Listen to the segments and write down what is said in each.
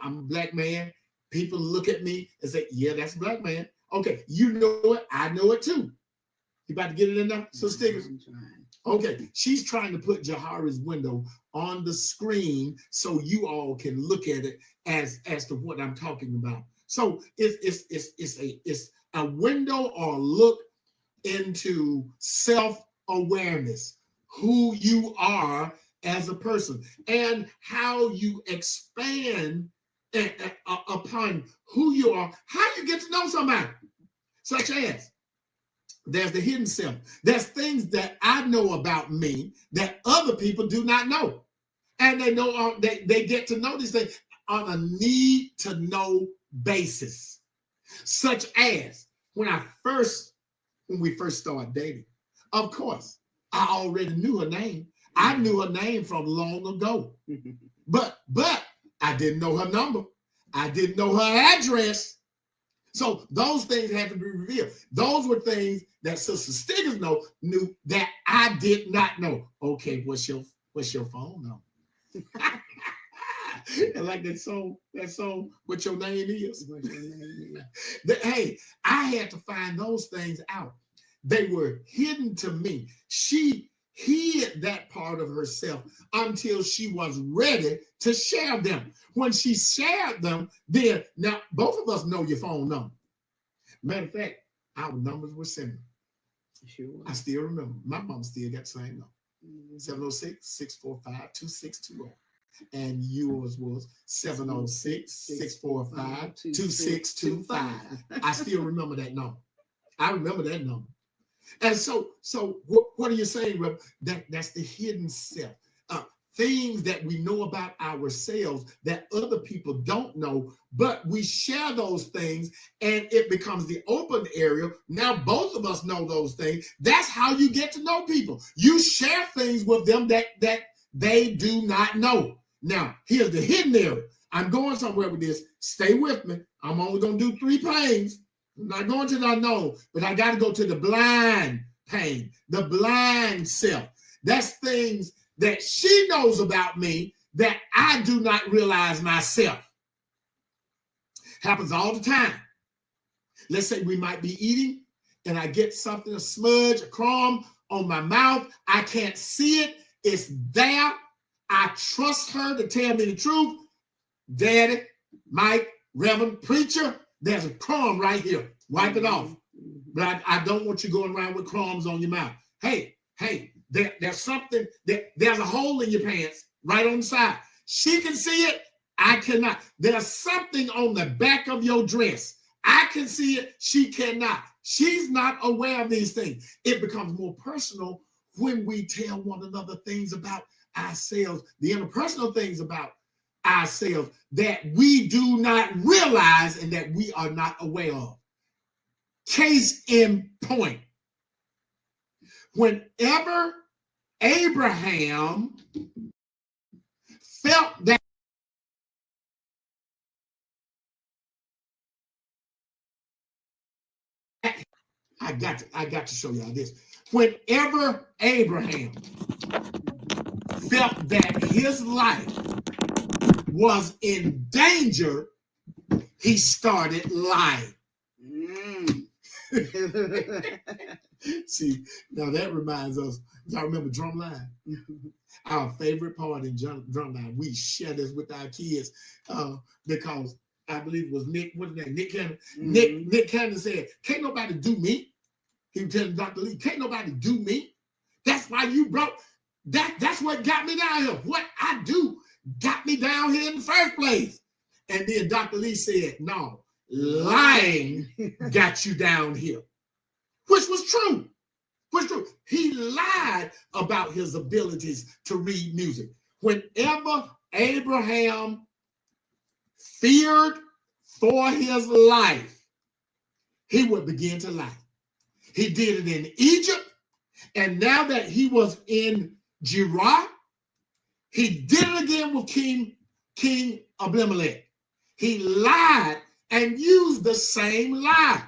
I'm a black man. People look at me and say, yeah, that's a black man. Okay, you know it. I know it too. You about to get it in there, so Stiggers? I'm trying. Okay, she's trying to put Jahari's window on the screen so you all can look at it as to what I'm talking about. So it's a window or look into self-awareness, who you are as a person, and how you expand upon who you are, how you get to know somebody, such as there's the hidden self. There's things that I know about me that other people do not know. And they know they get to know these things on a need to know basis. Such as when we first started dating, of course, I already knew her name. I knew her name from long ago. But I didn't know her number. I didn't know her address. So those things had to be revealed. Those were things that Sister Stiggers knew that I did not know. Okay, what's your phone number? I like that song, what your name is. What your name is. Hey, I had to find those things out. They were hidden to me. She hid that part of herself until she was ready to share them. When she shared them, then now both of us know your phone number. Matter of fact, our numbers were similar. Sure. I still remember. My mom still got the same number. 706-645-2620. And yours was 706-645-2625. I still remember that number. I remember that number. And so what are you saying, Reb? That's the hidden self. Things that we know about ourselves that other people don't know, but we share those things and it becomes the open area. Now both of us know those things. That's how you get to know people. You share things with them that they do not know. Now, here's the hidden area. I'm going somewhere with this. Stay with me. I'm only going to do 3 pains. I'm not going to the unknown, but I got to go to the blind pain, the blind self. That's things that she knows about me that I do not realize myself. Happens all the time. Let's say we might be eating and I get something, a smudge, a crumb on my mouth. I can't see it. It's there. I trust her to tell me the truth. Daddy, Mike, Reverend, preacher, there's a crumb right here. Wipe it off. But I don't want you going around with crumbs on your mouth. Hey, there's something, there's a hole in your pants right on the side. She can see it. I cannot. There's something on the back of your dress. I can see it. She cannot. She's not aware of these things. It becomes more personal when we tell one another things about ourselves, the interpersonal things about ourselves that we do not realize and that we are not aware of. Case in point. Whenever Abraham felt that I got to show y'all this. Whenever Abraham felt that his life was in danger, he started lying. See, now that reminds us, y'all remember Drumline? Our favorite part in Drumline. We share this with our kids because I believe it was Nick, what's his name? Nick Cannon. Nick Cannon said, can't nobody do me. He was telling Dr. Lee, can't nobody do me. That's why you broke. That's what got me down here. What I do got me down here in the first place. And then Dr. Lee said, no, lying got you down here. Which was true. He lied about his abilities to read music. Whenever Abraham feared for his life, he would begin to lie. He did it in Egypt, and now that he was in Gerar, he did it again with King Abimelech. He lied and used the same lie.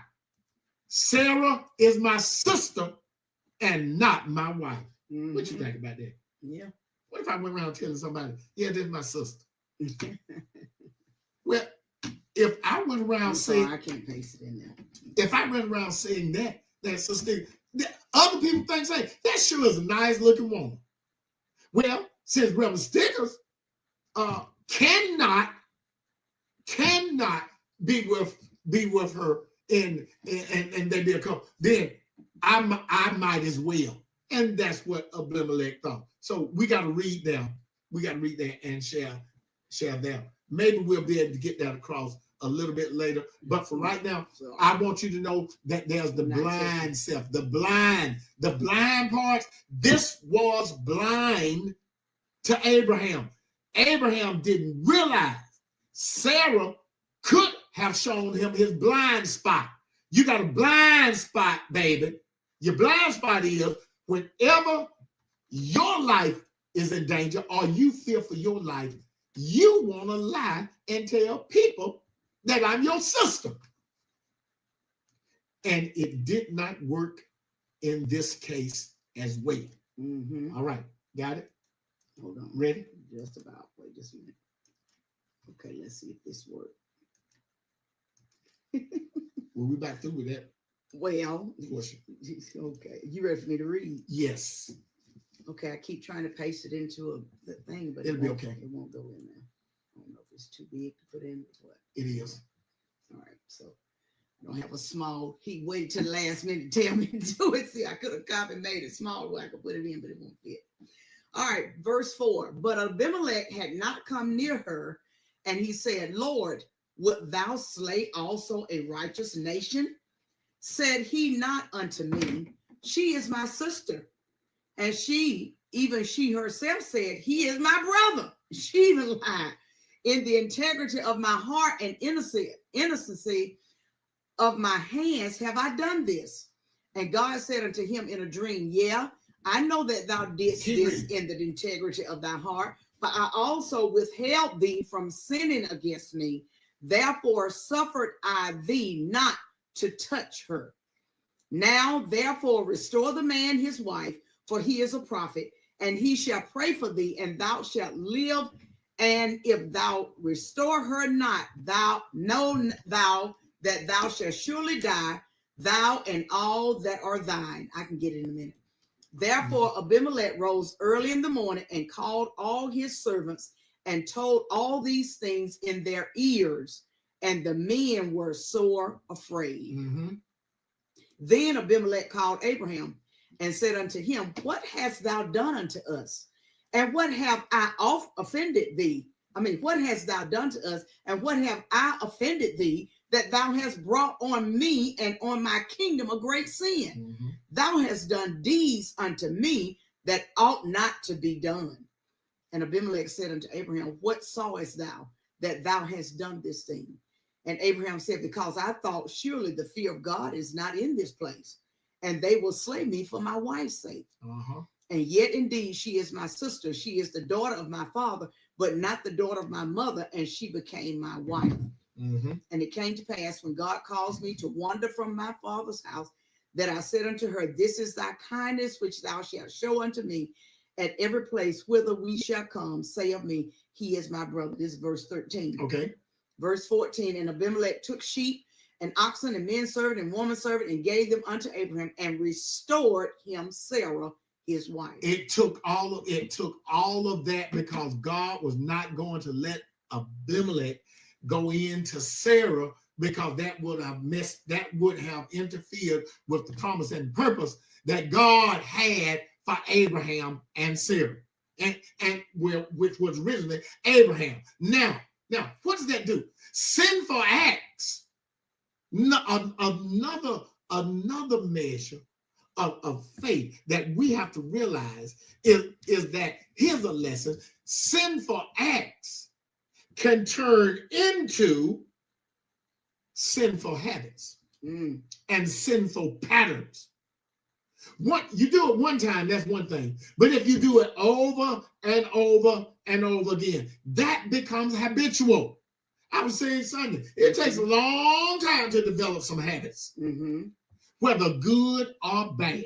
Sarah is my sister and not my wife. What you think about that? Yeah. What if I went around telling somebody, yeah, this is my sister? Well, if I went around saying, I can't paste it in there. if I went around saying that Sister, other people think, say, that sure is a nice looking woman. Well, since Reverend Stiggers cannot be with her and they be a couple, then I might as well. And that's what Abimelech thought. So we got to read them. We got to read that and share them. Maybe we'll be able to get that across a little bit later. But for right now, I want you to know that there's the blind self, the blind parts. This was blind to Abraham. Abraham didn't realize Sarah could have shown him his blind spot. You got a blind spot, baby. Your blind spot is whenever your life is in danger or you fear for your life, you want to lie and tell people that I'm your sister. And it did not work in this case as well. Mm-hmm. All right. Got it? Hold on. Ready? Just about. Wait just a minute. Okay, let's see if this works. Well, we're back through with that. Well, Portion. okay. You ready for me to read? Yes. Okay, I keep trying to paste it into the thing, but It'll be okay. It won't go in there. I don't know if it's too big to put in. What? It is. All right, so I don't have a small. He waited till the last minute to tell me to do it. See, I could have copied made it small where I could put it in, but it won't fit. All right, verse 4. But Abimelech had not come near her, and he said, Lord, wilt thou slay also a righteous nation? Said he not unto me, she is my sister. And she herself said, he is my brother. She even lied. In the integrity of my heart and innocency of my hands have I done this. And God said unto him in a dream, yeah, I know that thou didst this in the integrity of thy heart, but I also withheld thee from sinning against me. Therefore suffered I thee not to touch her. Now, therefore, restore the man his wife, for he is a prophet, and he shall pray for thee, and thou shalt live. And if thou restore her not, thou know thou that thou shalt surely die, thou and all that are thine. I can get it in a minute. Therefore, Abimelech rose early in the morning and called all his servants and told all these things in their ears, and the men were sore afraid. Mm-hmm. Then Abimelech called Abraham and said unto him, what hast thou done unto us? And what have I offended thee? What hast thou done to us? And what have I offended thee that thou hast brought on me and on my kingdom a great sin? Mm-hmm. Thou hast done deeds unto me that ought not to be done. And Abimelech said unto Abraham, what sawest thou that thou hast done this thing? And Abraham said, because I thought surely the fear of God is not in this place, and they will slay me for my wife's sake. Uh-huh. And yet indeed she is my sister. She is the daughter of my father, but not the daughter of my mother, and she became my wife. Mm-hmm. And it came to pass when God caused me to wander from my father's house, that I said unto her, this is thy kindness which thou shalt show unto me at every place whither we shall come. Say of me, he is my brother. This is verse 13. Okay. Verse 14, and Abimelech took sheep and oxen and men servant and woman servant and gave them unto Abraham and restored him Sarah, his wife. It took all of that because God was not going to let Abimelech go into Sarah, because that would have interfered with the promise and purpose that God had for Abraham and Sarah, which was originally Abraham. Now, what does that do? Sinful acts. Another measure of faith that we have to realize is that, here's a lesson: sinful acts can turn into sinful habits and sinful patterns. You do it one time, that's one thing. But if you do it over and over and over again, that becomes habitual. I was saying Sunday, it takes a long time to develop some habits, whether good or bad.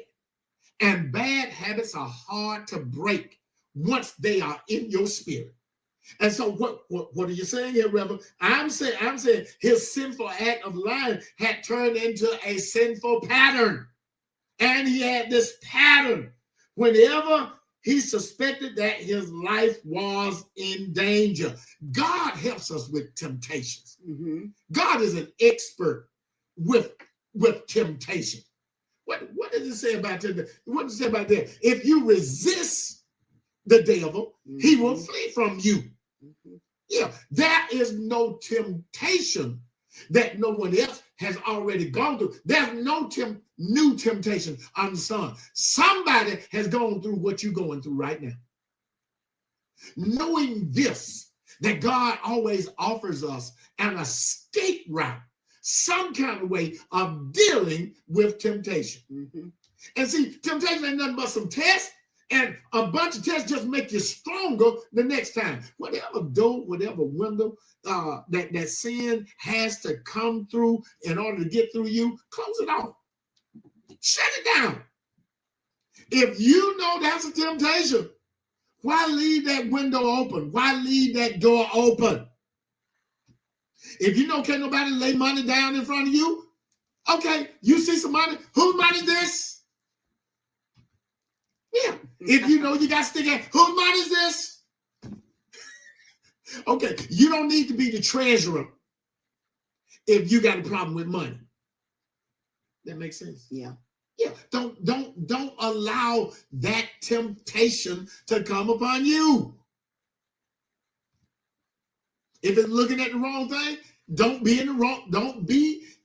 And bad habits are hard to break once they are in your spirit. And so what are you saying here, Reverend? I'm saying his sinful act of lying had turned into a sinful pattern. And he had this pattern. Whenever he suspected that his life was in danger. God helps us with temptations. Mm-hmm. God is an expert with temptation. What does it say about that? What does it say about that? If you resist the devil, he will flee from you. Mm-hmm. Yeah, there is no temptation that no one else has already gone through. There's no new temptation on the sun. Somebody has gone through what you're going through right now. Knowing this, that God always offers us an escape route, some kind of way of dealing with temptation. Mm-hmm. And see, temptation ain't nothing but some tests, and a bunch of tests just make you stronger the next time. Whatever door, whatever window that sin has to come through in order to get through you, close it off. Shut it down. If you know that's a temptation, why leave that window open? Why leave that door open? If you know can't nobody lay money down in front of you, okay, you see some money. Whose money is this? Yeah. If you know you got stick at, whose money is this? Okay, you don't need to be the treasurer if you got a problem with money. That makes sense? Yeah. Yeah. Don't allow that temptation to come upon you. If it's looking at the wrong thing, don't be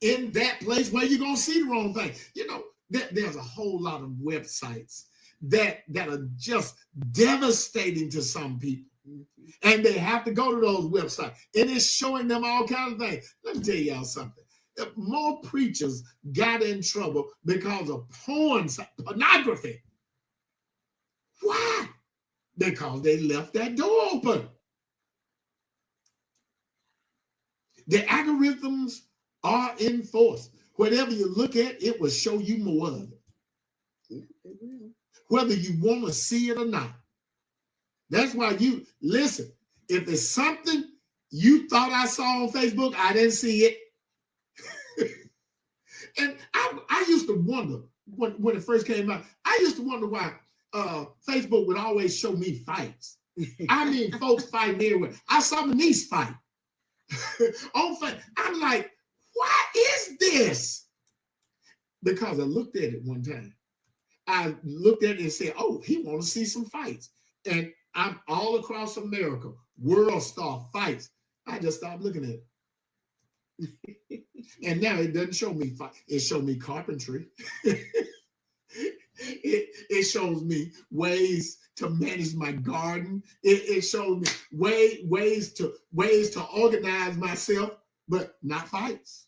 in that place where you're gonna see the wrong thing. You know, there's a whole lot of websites that are just devastating to some people. And they have to go to those websites. And it's showing them all kinds of things. Let me tell y'all something. More preachers got in trouble because of pornography. Why? Because they left that door open. The algorithms are in force. Whatever you look at, it will show you more of it. Yeah, it will. Whether you want to see it or not. That's why you listen. If it's something you thought I saw on Facebook, I didn't see it. And I used to wonder when it first came out. I used to wonder why Facebook would always show me fights. I mean, folks fighting everywhere. I saw my niece fight. I'm like, what is this? Because I looked at it one time. I looked at it and said, oh, he wants to see some fights. And I'm all across America, world star fights. I just stopped looking at it. And now it doesn't show me fight. It shows me carpentry. It shows me ways to manage my garden. It shows me ways to organize myself, but not fights.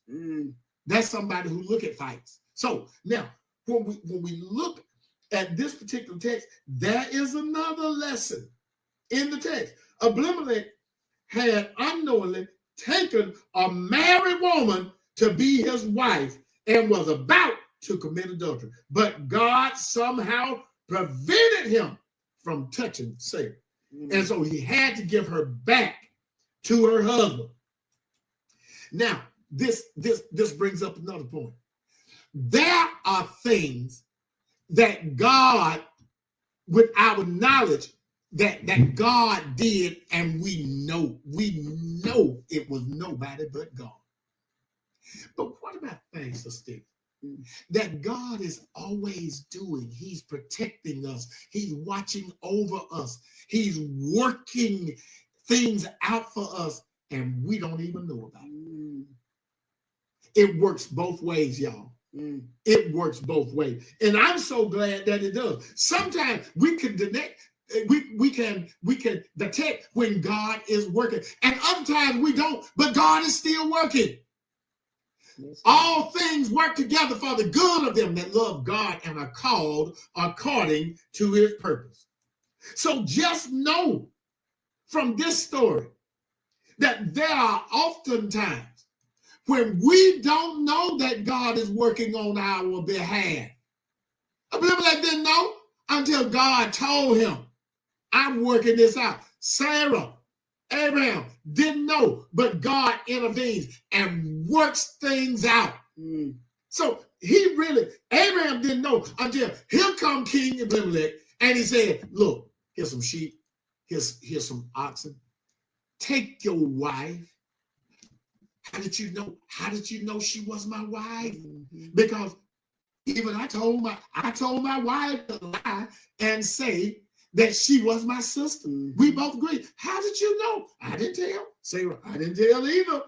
That's somebody who look at fights. So now, when we look at this particular text, there is another lesson in the text. Abimelech had unknowingly taken a married woman to be his wife and was about to commit adultery. But God somehow prevented him from touching Sarah. And so he had to give her back to her husband. Now, this brings up another point. There are things that God, with our knowledge, that God did, and we know it was nobody but God. But what about things, Sister, that God is always doing? He's protecting us. He's watching over us. He's working things out for us, and we don't even know about it. It works both ways, y'all. It works both ways. And I'm so glad that it does. Sometimes we can detect when God is working, and other times we don't, but God is still working. All things work together for the good of them that love God and are called according to his purpose. So just know from this story that there are often times when we don't know that God is working on our behalf. Abimelech didn't know until God told him, I'm working this out. Sarah Abraham didn't know, but God intervenes and works things out. So Abraham didn't know until here come King Abimelech, and he said, look, here's some sheep, here's some oxen. Take your wife. How did you know? How did you know she was my wife? Because even I told my wife to lie and say that she was my sister. We both agreed. How did you know? I didn't tell. Sarah, I didn't tell either.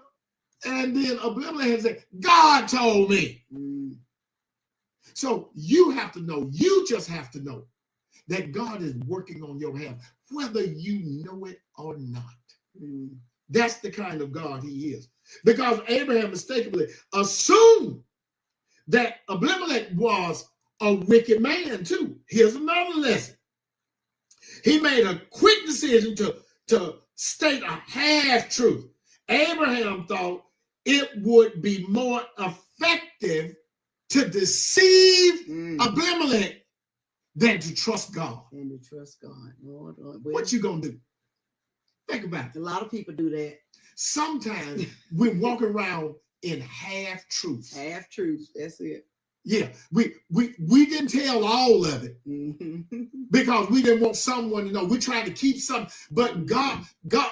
And then Abimelech said, God told me. So you have to know, you just have to know that God is working on your behalf, whether you know it or not. That's the kind of God he is. Because Abraham mistakenly assumed that Abimelech was a wicked man too. Here's another lesson. He made a quick decision to state a half truth. Abraham thought it would be more effective to deceive Abimelech than to trust God. And to trust God. Lord. What you gonna do? Think about it. A lot of people do that. Sometimes we walk around in half truths. Half truths. That's it. Yeah, we didn't tell all of it because we didn't want someone to know. We're trying to keep some, but God,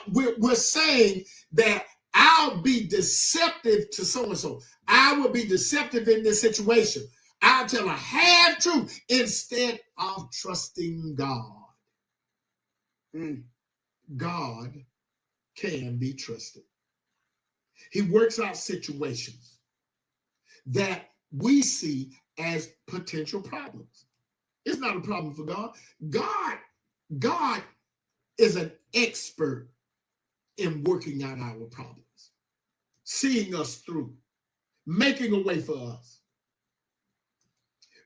we're saying that I'll be deceptive to so and so. I will be deceptive in this situation. I'll tell a half truth instead of trusting God. God can be trusted. He works out situations that we see as potential problems. It's not a problem for God. God is an expert in working out our problems, seeing us through, making a way for us.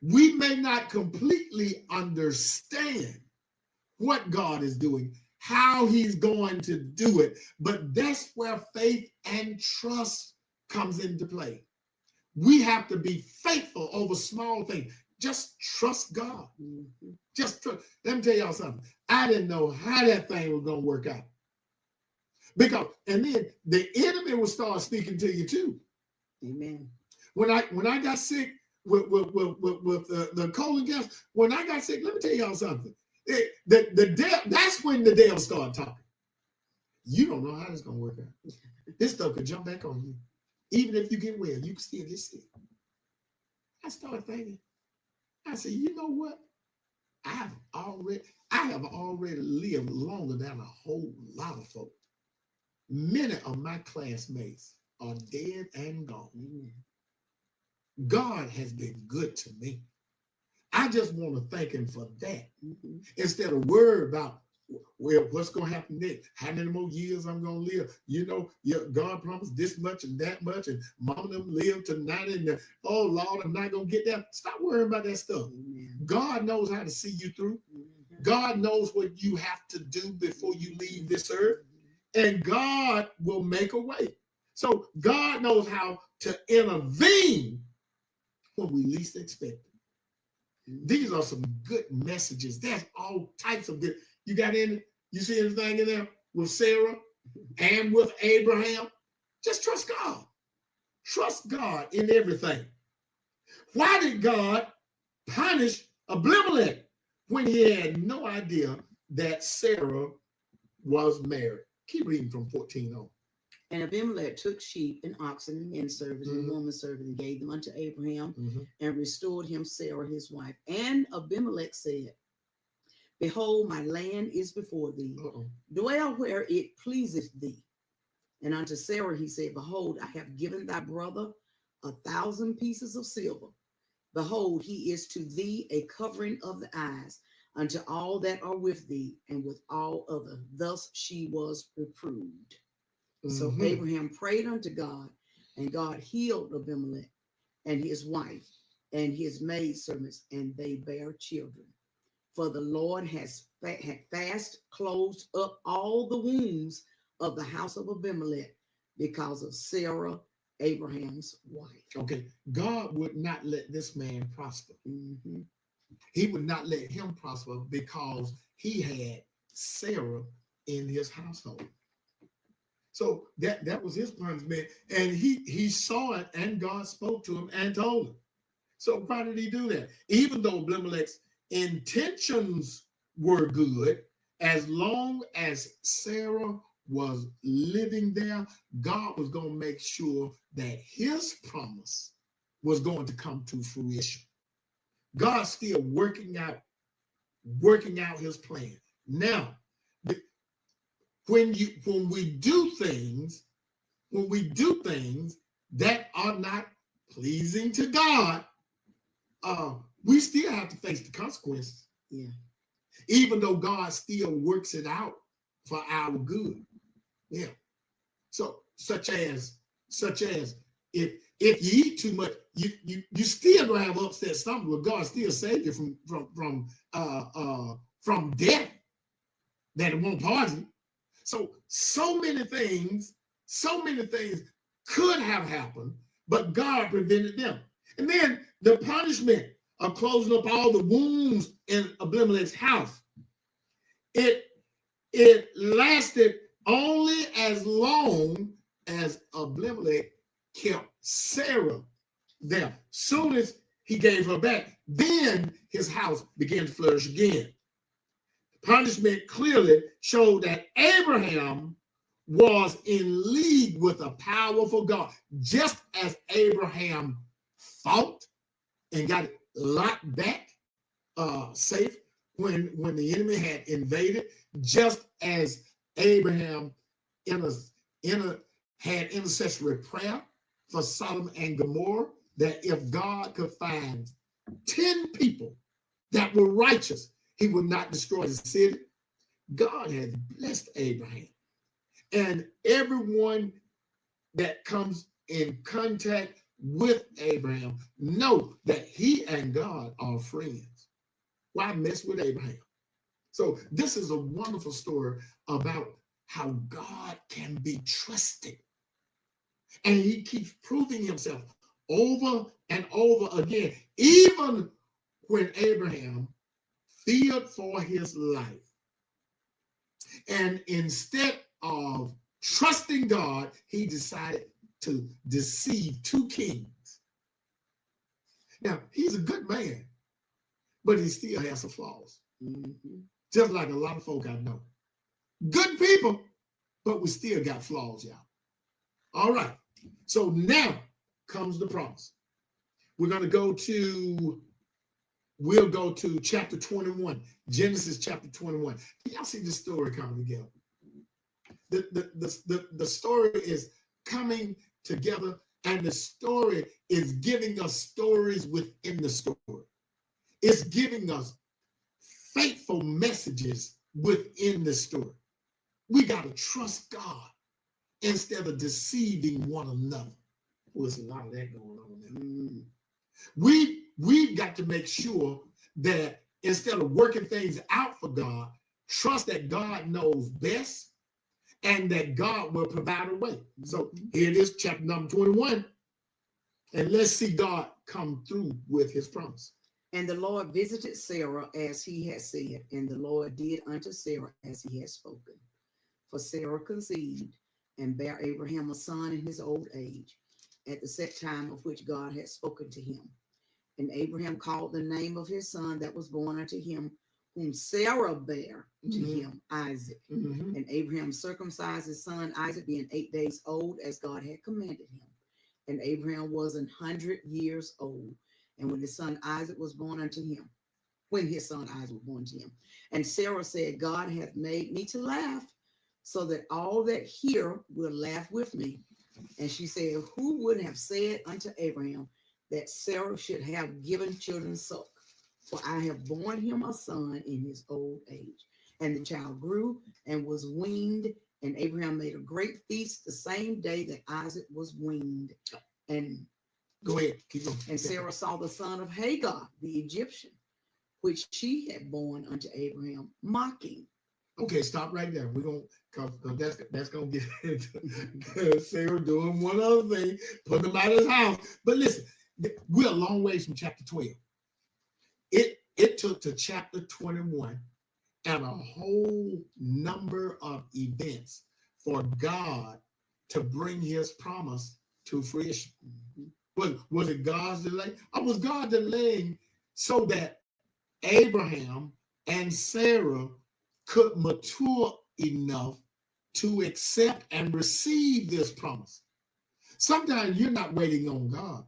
We may not completely understand what God is doing, how he's going to do it, but that's where faith and trust comes into play. We have to be faithful over small things. Just trust God. Just trust. Let me tell y'all something. I didn't know how that thing was going to work out. And then the enemy will start speaking to you too. Amen. When I got sick with the colon cancer, when I got sick, let me tell y'all something. The devil, that's when the devil started talking. You don't know how this is going to work out. This stuff could jump back on you. Even if you get well, you can still get sick. I started thinking, I said, you know what? I have already lived longer than a whole lot of folks. Many of my classmates are dead and gone. God has been good to me. I just want to thank him for that. Instead of worry about, well, what's going to happen next? How many more years I'm going to live? You know, God promised this much and that much, and mom them live to 90, and oh, Lord, I'm not going to get there. Stop worrying about that stuff. God knows how to see you through. God knows what you have to do before you leave this earth, and God will make a way. So God knows how to intervene when we least expect it. These are some good messages. There's all types of good. You got any? You see anything in there with Sarah and with Abraham? Just trust God. Trust God in everything. Why did God punish Abimelech when he had no idea that Sarah was married? Keep reading from 14 on. And Abimelech took sheep and oxen and men servants and woman servants and gave them unto Abraham and restored him Sarah his wife. And Abimelech said, behold, my land is before thee. Dwell where it pleaseth thee. And unto Sarah he said, behold, I have given thy brother 1,000 pieces of silver. Behold, he is to thee a covering of the eyes unto all that are with thee, and with all other. Thus she was reproved. So Abraham prayed unto God, and God healed Abimelech and his wife and his maidservants, and they bare children. For the Lord had fast closed up all the wombs of the house of Abimelech because of Sarah, Abraham's wife. Okay, God would not let this man prosper. He would not let him prosper because he had Sarah in his household. So that was his punishment. And he saw it, and God spoke to him and told him. So why did he do that? Even though Abimelech's intentions were good, as long as Sarah was living there, God was going to make sure that his promise was going to come to fruition. God's still working out his plan. Now, when we do things that are not pleasing to God, we still have to face the consequences. Yeah. Even though God still works it out for our good. Yeah. So such as if you eat too much, you still gonna have upset stomach, but God still saved you from death that it won't poison. So many things could have happened, but God prevented them. And then the punishment of closing up all the wombs in Abimelech's house, it lasted only as long as Abimelech kept Sarah there. Soon as he gave her back, then his house began to flourish again. Punishment clearly showed that Abraham was in league with a powerful God. Just as Abraham fought and got locked back safe when the enemy had invaded, just as Abraham had intercessory prayer for Sodom and Gomorrah, that if God could find 10 people that were righteous, he would not destroy the city. God has blessed Abraham. And everyone that comes in contact with Abraham know that he and God are friends. Why mess with Abraham? So this is a wonderful story about how God can be trusted. And he keeps proving himself over and over again, even when Abraham feared for his life. And instead of trusting God, he decided to deceive two kings. Now, he's a good man, but he still has some flaws. Mm-hmm. Just like a lot of folk I know. Good people, but we still got flaws, y'all. All right. So now comes the promise. We'll go to chapter 21, Genesis chapter 21. Y'all see this story coming together? The story is coming together, and the story is giving us stories within the story. It's giving us faithful messages within the story. We got to trust God instead of deceiving one another. Well, there's a lot of that going on there. We've got to make sure that instead of working things out for God, trust that God knows best and that God will provide a way. So here it is, chapter number 21. And let's see God come through with his promise. And the Lord visited Sarah as he had said, and the Lord did unto Sarah as he had spoken. For Sarah conceived and bare Abraham a son in his old age, at the set time of which God had spoken to him. And Abraham called the name of his son that was born unto him, whom Sarah bare to him, Isaac. Mm-hmm. And Abraham circumcised his son Isaac, being 8 days old, as God had commanded him. And Abraham was 100 years old. And when his son Isaac was born unto him, and Sarah said, God hath made me to laugh, so that all that hear will laugh with me. And she said, who would have said unto Abraham that Sarah should have given children suck? For I have borne him a son in his old age. And the child grew and was weaned, and Abraham made a great feast the same day that Isaac was weaned. And go ahead, keep going. And Sarah saw the son of Hagar, the Egyptian, which she had born unto Abraham, mocking. Okay, stop right there. We're gonna, cause that's gonna get into Sarah doing one other thing, putting him out of his house. But listen, we're a long ways from chapter 12. It took to chapter 21 and a whole number of events for God to bring his promise to fruition. Was it God's delay? Or was God delaying so that Abraham and Sarah could mature enough to accept and receive this promise? Sometimes you're not waiting on God.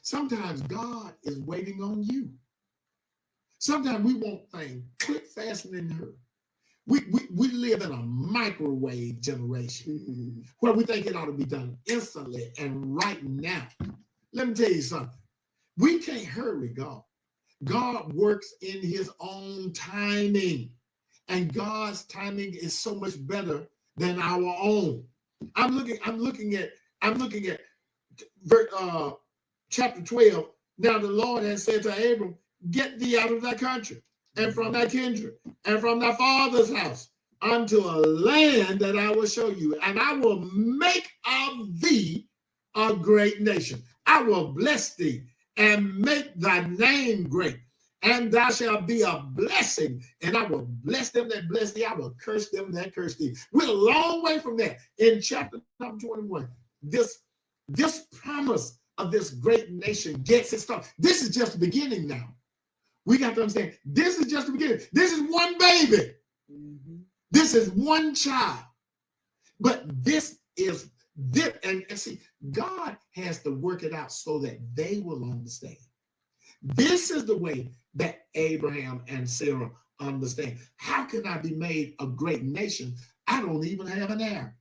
Sometimes God is waiting on you. Sometimes we want things quick, fast, and in a hurry. We live in a microwave generation where we think it ought to be done instantly and right now. Let me tell you something. We can't hurry God. God works in his own timing, and God's timing is so much better than our own. I'm looking at chapter 12. Now the Lord has said to Abram, get thee out of thy country and from thy kindred and from thy father's house unto a land that I will show you, and I will make of thee a great nation. I will bless thee and make thy name great, and thou shalt be a blessing, and I will bless them that bless thee. I will curse them that curse thee. We're a long way from that. In chapter number 21, this promise of this great nation gets its start. This is just the beginning now. We got to understand, this is just the beginning. This is one baby. This is one child. But this is this, and see, God has to work it out so that they will understand. This is the way that Abraham and Sarah understand. How can I be made a great nation? I don't even have an heir.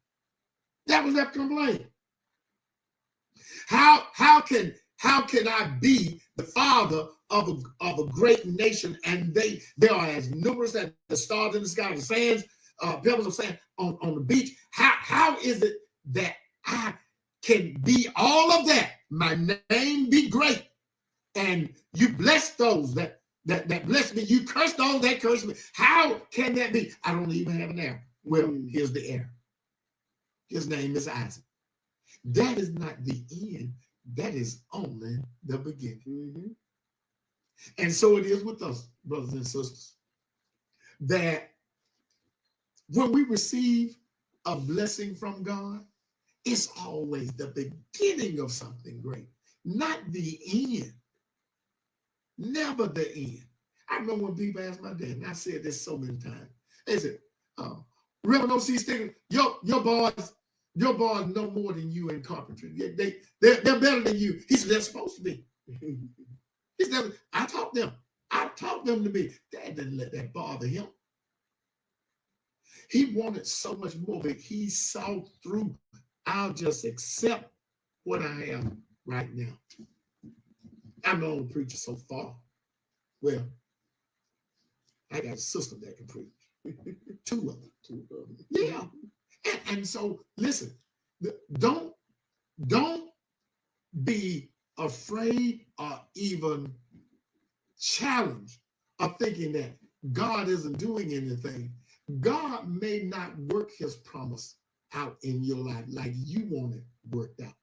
That was their complaint. How can I be the father of a great nation, and they are as numerous as the stars in the sky, the sands, pebbles of sand on the beach? How is it that I can be all of that? My name be great, and you bless those that bless me. You curse those that curse me. How can that be? I don't even have an heir. Well, here's the heir. His name is Isaac. That is not the end. That is only the beginning. And so it is with us, brothers and sisters, that when we receive a blessing from God, it's always the beginning of something great, not the end. Never the end. I remember when people asked my dad, and I said this so many times. They said, Reverend O.C. Stiggers, your boys know more than you in carpentry. They're better than you. He said, they're supposed to be. He said, I taught them to be. Dad didn't let that bother him. He wanted so much more, but he saw through. I'll just accept what I have right now. I'm the only preacher so far. Well, I got a sister that can preach. Two of them. Yeah. And so, listen, don't be afraid or even challenged of thinking that God isn't doing anything. God may not work his promise out in your life like you want it worked out.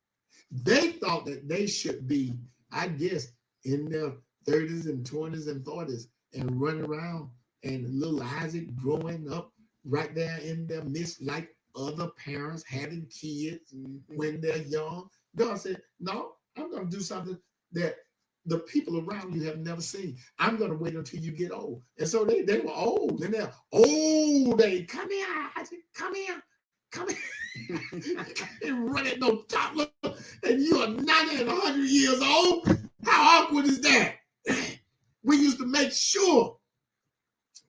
They thought that they should be, I guess, in their 30s and 20s and 40s and run around, and little Isaac growing up right there in their midst like other parents having kids when they're young. God said, no, I'm going to do something that the people around you have never seen. I'm going to wait until you get old. And so they were old, and they're old. They come here, Isaac, come here. And run at no toddler, and you are 90 and 100 years old. How awkward is that? We used to make sure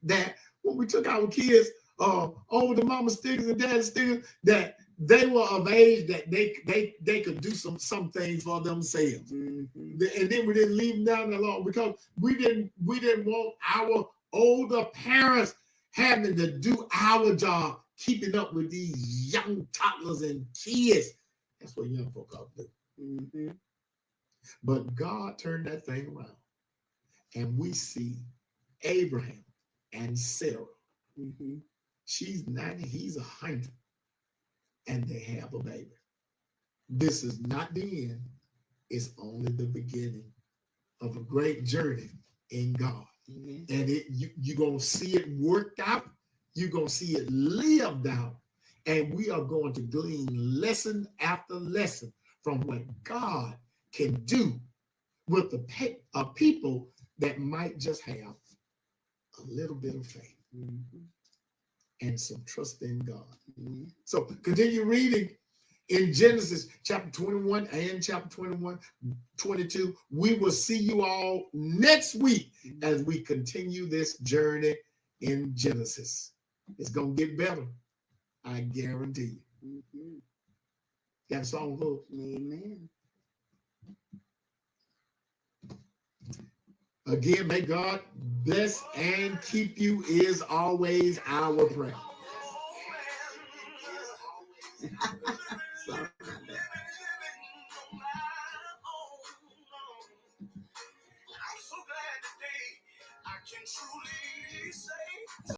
that when we took our kids over to Mama Stiggers and Daddy Stiggers, that they were of age that they could do some things for themselves. And then we didn't leave them down there long because we didn't want our older parents having to do our job, keeping up with these young toddlers and kids. That's what young folk ought to do. But God turned that thing around, and we see Abraham and Sarah. She's 90, he's 100, and they have a baby. This is not the end. It's only the beginning of a great journey in God. And you're going to see it worked out. You're going to see it lived out. And we are going to glean lesson after lesson from what God can do with the people that might just have a little bit of faith and some trust in God. So continue reading in Genesis chapter 21 and chapter 22. We will see you all next week as we continue this journey in Genesis. It's going to get better. I guarantee you. Got a song hook? Amen. Again, may God bless and keep you is always our prayer. Sorry. I'm so glad today I can truly